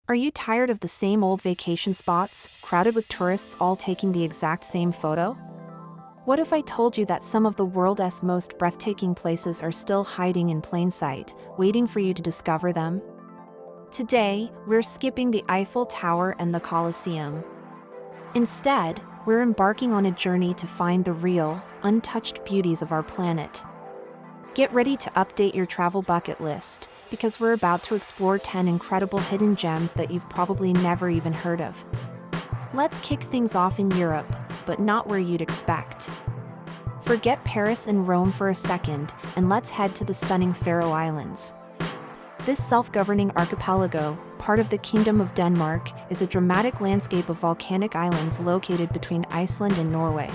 Are you tired of the same old vacation spots, crowded with tourists all taking the exact same photo? What if I told you that some of the world's most breathtaking places are still hiding in plain sight, waiting for you to discover them? Today, we're skipping the Eiffel Tower and the Colosseum. Instead, we're embarking on a journey to find the real, untouched beauties of our planet. Get ready to update your travel bucket list, because we're about to explore 10 incredible hidden gems that you've probably never even heard of. Let's kick things off in Europe, but not where you'd expect. Forget Paris and Rome for a second, and let's head to the stunning Faroe Islands. This self-governing archipelago, part of the Kingdom of Denmark, is a dramatic landscape of volcanic islands located between Iceland and Norway.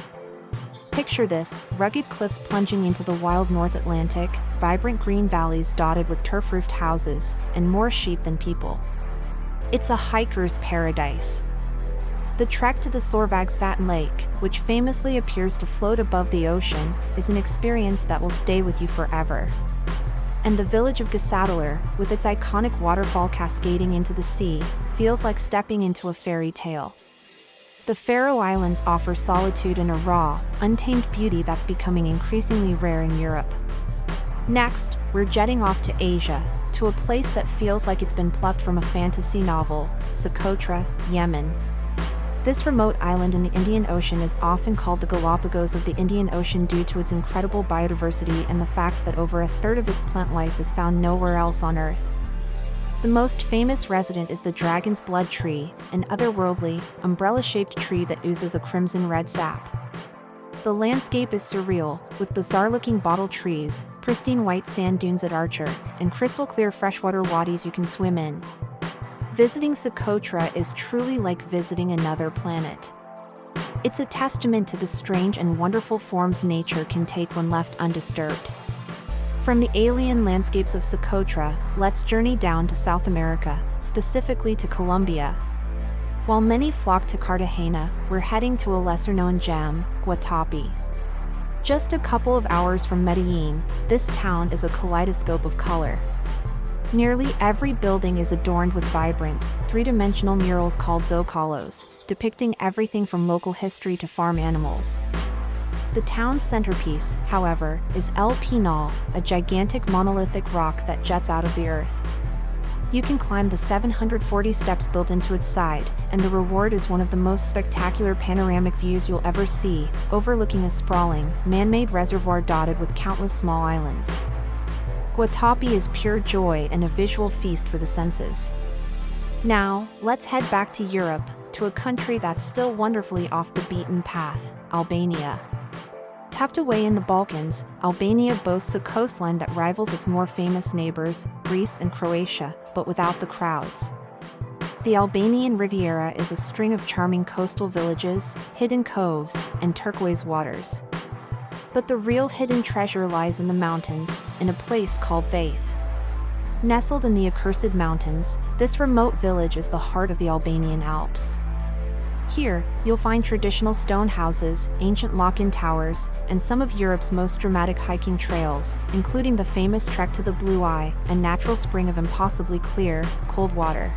Picture this: rugged cliffs plunging into the wild North Atlantic, vibrant green valleys dotted with turf-roofed houses, and more sheep than people. It's a hiker's paradise. The trek to the Sorvagsvatn Lake, which famously appears to float above the ocean, is an experience that will stay with you forever. And the village of Gesadalur, with its iconic waterfall cascading into the sea, feels like stepping into a fairy tale. The Faroe Islands offer solitude and a raw, untamed beauty that's becoming increasingly rare in Europe. Next, we're jetting off to Asia, to a place that feels like it's been plucked from a fantasy novel: Socotra, Yemen. This remote island in the Indian Ocean is often called the Galapagos of the Indian Ocean due to its incredible biodiversity and the fact that over a third of its plant life is found nowhere else on Earth. The most famous resident is the dragon's blood tree, an otherworldly, umbrella-shaped tree that oozes a crimson-red sap. The landscape is surreal, with bizarre-looking bottle trees, pristine white sand dunes at Archer, and crystal-clear freshwater wadis you can swim in. Visiting Socotra is truly like visiting another planet. It's a testament to the strange and wonderful forms nature can take when left undisturbed. From the alien landscapes of Socotra, let's journey down to South America, specifically to Colombia. While many flock to Cartagena, we're heading to a lesser-known gem, Guatapé. Just a couple of hours from Medellin, this town is a kaleidoscope of color. Nearly every building is adorned with vibrant, three-dimensional murals called zócalos, depicting everything from local history to farm animals. The town's centerpiece, however, is El Pinal, a gigantic monolithic rock that juts out of the earth. You can climb the 740 steps built into its side, and the reward is one of the most spectacular panoramic views you'll ever see, overlooking a sprawling, man-made reservoir dotted with countless small islands. Guatapé is pure joy and a visual feast for the senses. Now, let's head back to Europe, to a country that's still wonderfully off the beaten path: Albania. Tucked away in the Balkans, Albania boasts a coastline that rivals its more famous neighbors, Greece and Croatia, but without the crowds. The Albanian Riviera is a string of charming coastal villages, hidden coves, and turquoise waters. But the real hidden treasure lies in the mountains, in a place called Faith. Nestled in the accursed mountains, this remote village is the heart of the Albanian Alps. Here, you'll find traditional stone houses, ancient lock-in towers, and some of Europe's most dramatic hiking trails, including the famous trek to the Blue Eye, a natural spring of impossibly clear, cold water.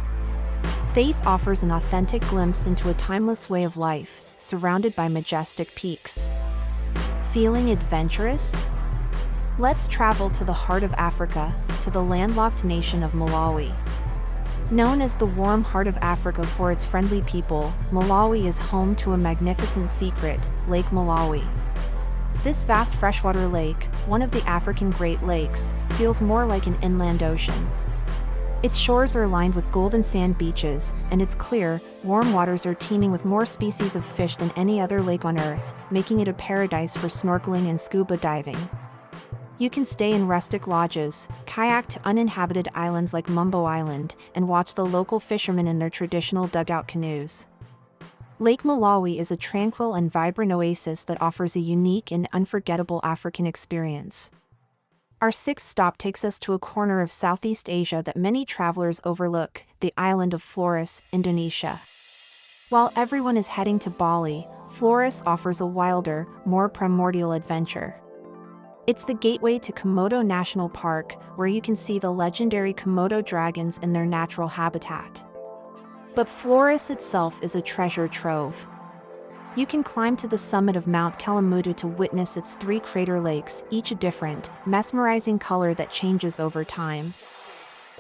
Faith offers an authentic glimpse into a timeless way of life, surrounded by majestic peaks. Feeling adventurous? Let's travel to the heart of Africa, to the landlocked nation of Malawi. Known as the warm heart of Africa for its friendly people, Malawi is home to a magnificent secret, Lake Malawi. This vast freshwater lake, one of the African Great Lakes, feels more like an inland ocean. Its shores are lined with golden sand beaches, and its clear, warm waters are teeming with more species of fish than any other lake on Earth, making it a paradise for snorkeling and scuba diving. You can stay in rustic lodges, kayak to uninhabited islands like Mumbo Island, and watch the local fishermen in their traditional dugout canoes. Lake Malawi is a tranquil and vibrant oasis that offers a unique and unforgettable African experience. Our sixth stop takes us to a corner of Southeast Asia that many travelers overlook, the island of Flores, Indonesia. While everyone is heading to Bali, Flores offers a wilder, more primordial adventure. It's the gateway to Komodo National Park, where you can see the legendary Komodo dragons in their natural habitat. But Flores itself is a treasure trove. You can climb to the summit of Mount Kalamutu to witness its 3 crater lakes, each a different, mesmerizing color that changes over time.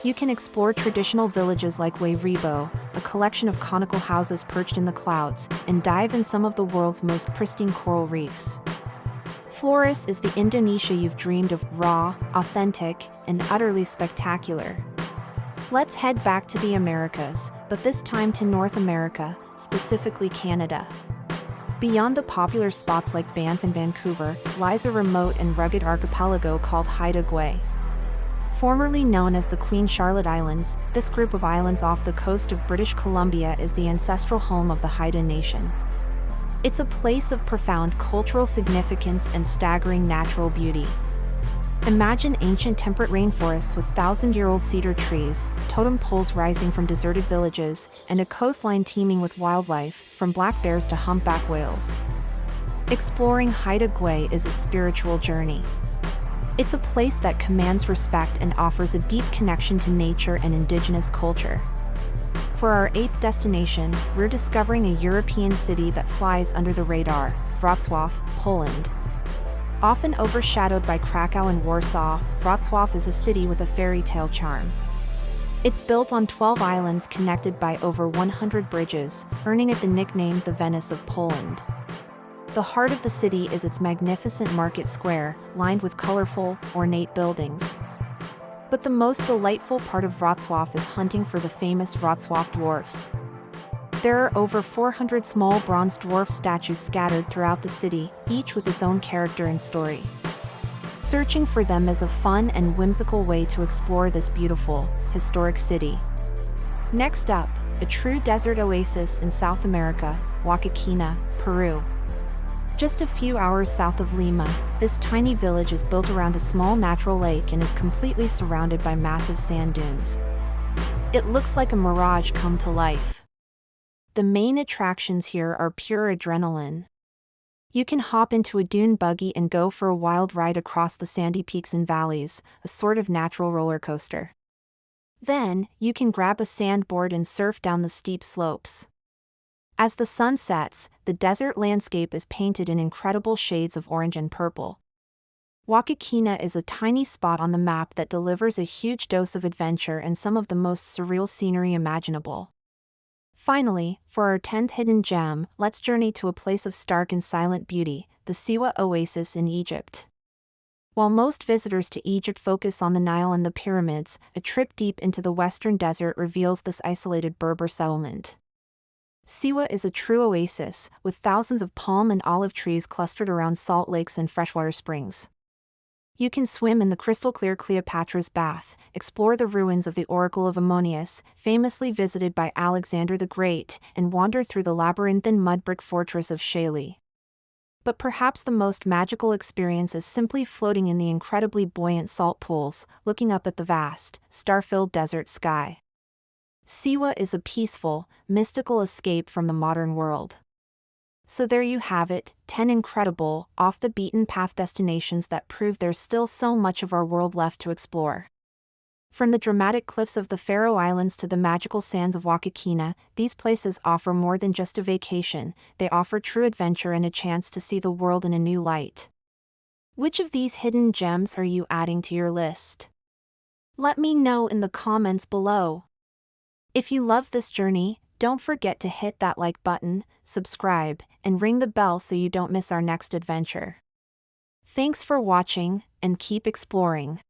You can explore traditional villages like Wairibo, a collection of conical houses perched in the clouds, and dive in some of the world's most pristine coral reefs. Flores is the Indonesia you've dreamed of, raw, authentic, and utterly spectacular. Let's head back to the Americas, but this time to North America, specifically Canada. Beyond the popular spots like Banff and Vancouver, lies a remote and rugged archipelago called Haida Gwaii. Formerly known as the Queen Charlotte Islands, this group of islands off the coast of British Columbia is the ancestral home of the Haida Nation. It's a place of profound cultural significance and staggering natural beauty. Imagine ancient temperate rainforests with thousand-year-old cedar trees, totem poles rising from deserted villages, and a coastline teeming with wildlife, from black bears to humpback whales. Exploring Haida Gwaii is a spiritual journey. It's a place that commands respect and offers a deep connection to nature and indigenous culture. For our 8th destination, we're discovering a European city that flies under the radar, Wrocław, Poland. Often overshadowed by Krakow and Warsaw, Wrocław is a city with a fairy tale charm. It's built on 12 islands connected by over 100 bridges, earning it the nickname the Venice of Poland. The heart of the city is its magnificent market square, lined with colorful, ornate buildings. But the most delightful part of Wrocław is hunting for the famous Wrocław dwarfs. There are over 400 small bronze dwarf statues scattered throughout the city, each with its own character and story. Searching for them is a fun and whimsical way to explore this beautiful, historic city. Next up, a true desert oasis in South America, Huaquina, Peru. Just a few hours south of Lima, this tiny village is built around a small natural lake and is completely surrounded by massive sand dunes. It looks like a mirage come to life. The main attractions here are pure adrenaline. You can hop into a dune buggy and go for a wild ride across the sandy peaks and valleys, a sort of natural roller coaster. Then, you can grab a sandboard and surf down the steep slopes. As the sun sets, the desert landscape is painted in incredible shades of orange and purple. Huaquina is a tiny spot on the map that delivers a huge dose of adventure and some of the most surreal scenery imaginable. Finally, for our 10th hidden gem, let's journey to a place of stark and silent beauty, the Siwa Oasis in Egypt. While most visitors to Egypt focus on the Nile and the pyramids, a trip deep into the western desert reveals this isolated Berber settlement. Siwa is a true oasis, with thousands of palm and olive trees clustered around salt lakes and freshwater springs. You can swim in the crystal-clear Cleopatra's Bath, explore the ruins of the Oracle of Ammonius, famously visited by Alexander the Great, and wander through the labyrinthine mud-brick fortress of Shaili. But perhaps the most magical experience is simply floating in the incredibly buoyant salt pools, looking up at the vast, star-filled desert sky. Siwa is a peaceful, mystical escape from the modern world. So there you have it, 10 incredible, off-the-beaten-path destinations that prove there's still so much of our world left to explore. From the dramatic cliffs of the Faroe Islands to the magical sands of Huaquina, these places offer more than just a vacation, they offer true adventure and a chance to see the world in a new light. Which of these hidden gems are you adding to your list? Let me know in the comments below. If you love this journey, don't forget to hit that like button, subscribe, and ring the bell so you don't miss our next adventure. Thanks for watching, and keep exploring.